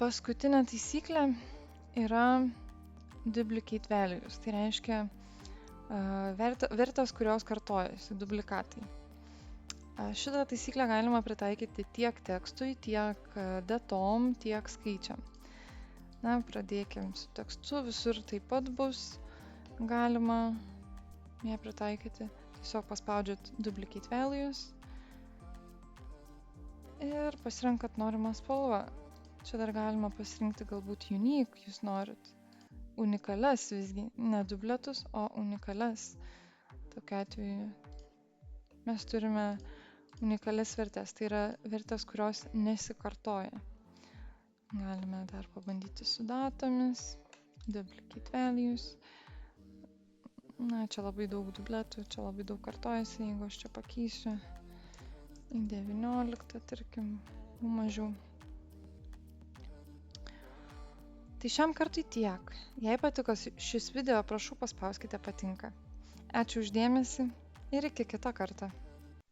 Paskutinė taisyklė yra duplicate values. Tai reiškia vertės, kurios kartojasi, duplikatai. Šitą taisyklę galima pritaikyti tiek tekstui, tiek datom, tiek skaičiam. Na, pradėkim su tekstu. Visur taip pat bus galima ją pritaikyti. Tiesiog paspaudžiat duplicate values ir pasirenkat norimą spalvą. Čia dar galima pasirinkti galbūt unique, jūs norit unikalias visgi, ne dubletus, o unikalias. Tokiu atveju mes turime unikalias vertės, tai yra vertės, kurios nesikartoja. Galime dar pabandyti su datomis, duplicate values. Na, čia labai daug dubletų, čia labai daug kartojasi, jeigu aš čia pakeisiu į 19, tarkim, mažiau. Tai šiam kartui tiek. Jei patiko šis video, prašau paspauskite patinka. Ačiū už dėmesį ir iki kitą kartą.